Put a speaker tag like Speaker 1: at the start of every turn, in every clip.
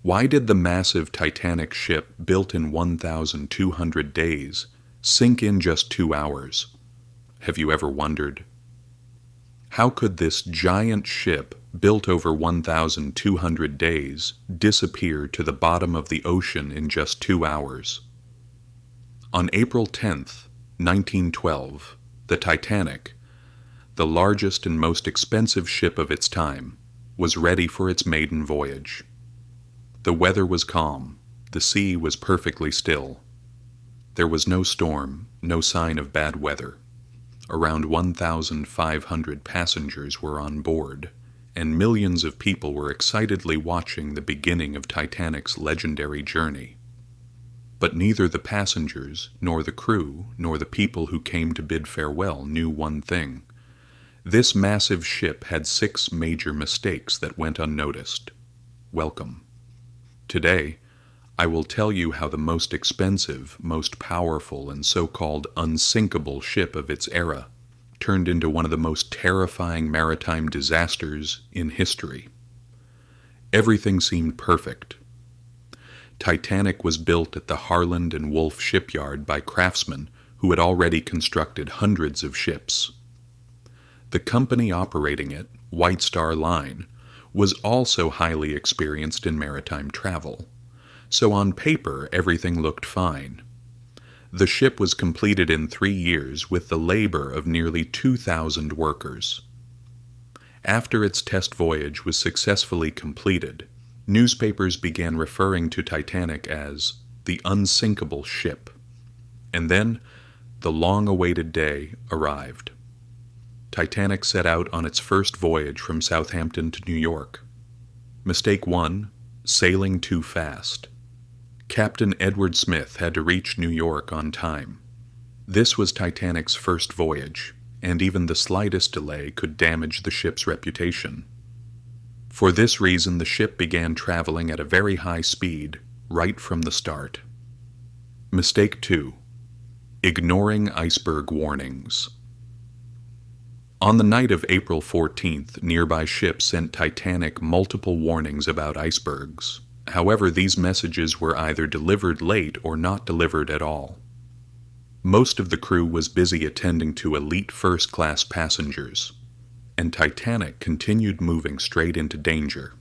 Speaker 1: Why did the massive Titanic ship, built in 1,200 days, sink in just 2 hours? Have you ever wondered? How could this giant ship, built over 1,200 days, disappear to the bottom of the ocean in just 2 hours? On April 10th, 1912, the Titanic, the largest and most expensive ship of its time, was ready for its maiden voyage. The weather was calm, the sea was perfectly still. There was no storm, no sign of bad weather. Around 1,500 passengers were on board, and millions of people were excitedly watching the beginning of Titanic's legendary journey. But neither the passengers, nor the crew, nor the people who came to bid farewell knew one thing. This massive ship had 6 major mistakes that went unnoticed. Welcome. Today, I will tell you how the most expensive, most powerful, and so-called unsinkable ship of its era turned into one of the most terrifying maritime disasters in history. Everything seemed perfect. Titanic was built at the Harland and Wolff shipyard by craftsmen who had already constructed hundreds of ships. The company operating it, White Star Line, was also highly experienced in maritime travel, so on paper everything looked fine. The ship was completed in 3 years with the labor of nearly 2,000 workers. After its test voyage was successfully completed, newspapers began referring to Titanic as the unsinkable ship. And then, the long-awaited day arrived. Titanic set out on its first voyage from Southampton to New York. Mistake 1: sailing too fast. Captain Edward Smith had to reach New York on time. This was Titanic's first voyage, and even the slightest delay could damage the ship's reputation. For this reason, the ship began traveling at a very high speed, right from the start. Mistake 2: ignoring iceberg warnings. On the night of April 14th, nearby ships sent Titanic multiple warnings about icebergs. However, these messages were either delivered late or not delivered at all. Most of the crew was busy attending to elite first-class passengers, and Titanic continued moving straight into danger.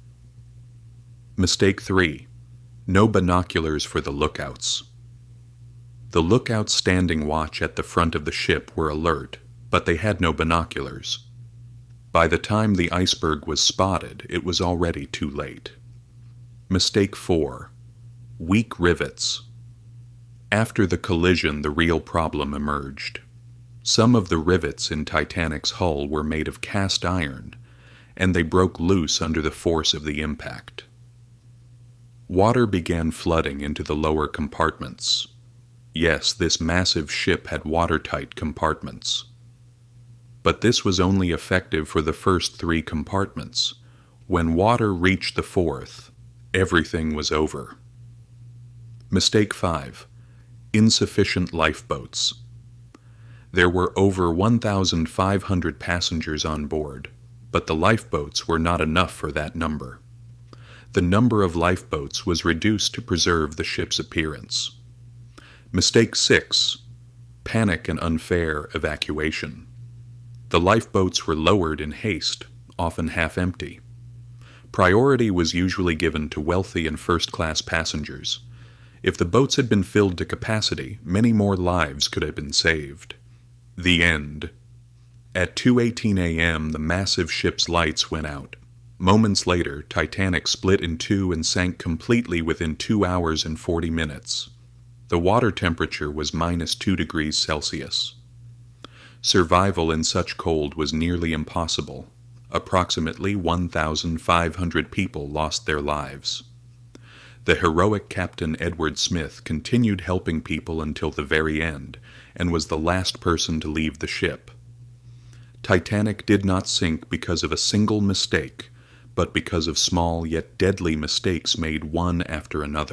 Speaker 1: Mistake 3: no binoculars for the lookouts. The lookouts standing watch at the front of the ship were alert, but they had no binoculars. By the time the iceberg was spotted, it was already too late. Mistake 4: weak rivets. After the collision, the real problem emerged. Some of the rivets in Titanic's hull were made of cast iron, and they broke loose under the force of the impact. Water began flooding into the lower compartments. Yes, this massive ship had watertight compartments. But this was only effective for the first 3 compartments. When water reached the 4th, everything was over. Mistake 5: insufficient lifeboats. There were over 1,500 passengers on board, but the lifeboats were not enough for that number. The number of lifeboats was reduced to preserve the ship's appearance. Mistake 6: panic and unfair evacuation. The lifeboats were lowered in haste, often half-empty. Priority was usually given to wealthy and first-class passengers. If the boats had been filled to capacity, many more lives could have been saved. The end. At 2:18 a.m., the massive ship's lights went out. Moments later, Titanic split in 2 and sank completely within 2 hours and 40 minutes. The water temperature was -2 degrees Celsius. Survival in such cold was nearly impossible. Approximately 1,500 people lost their lives. The heroic Captain Edward Smith continued helping people until the very end, and was the last person to leave the ship. Titanic did not sink because of a single mistake, but because of small yet deadly mistakes made one after another.